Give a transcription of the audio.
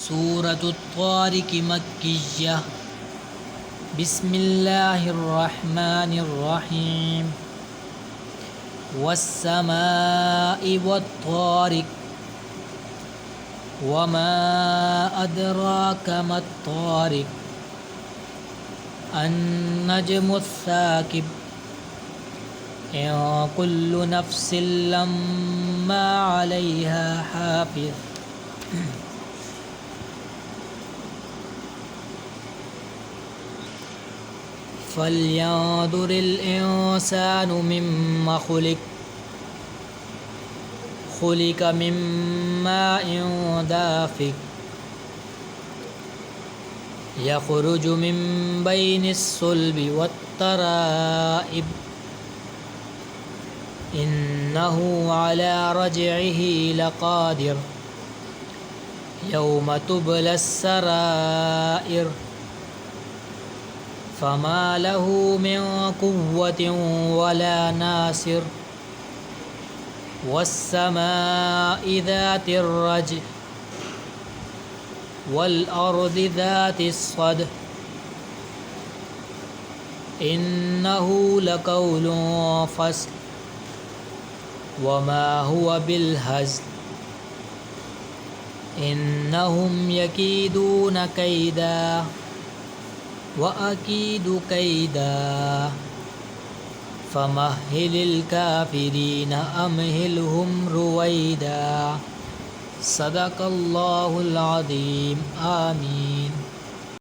सूरतुत तारिक मक्किय्यह बिस्मिल्लाहिर्रहमानिर्रहीम वस्समाइ वत्तारिक वमा अदराका मत्तारिक अन्नजमुस्साकिब इन कुल्लु नफ्सिन लम्मा अलैहा हाफिज़। फल्यंजुरिल इंसानु मिम्मा खुलिक मिन माइन दाफिक यखरुजु मिन बैनिस सुल्बि वत्तराइब इन्नहु अला रज्इही लक़ादिर यौम तुबलस सराइर फमा लहू मिन कुव्वतिन वला नासिर वस्समाइ ज़ातिर रज्अ वल अर्दि ज़ातिस सद्अ इन्नहु लक़ौलुन फ़स्ल वमा हुवा बिलहज़्ल इन्नहुम यकीदून कैदा व अकीदु कैदा फमह्हिलिल काफिरीन अमहिलहुम रुवैदा। सदक़ल्लाहुल अज़ीम। आमीन।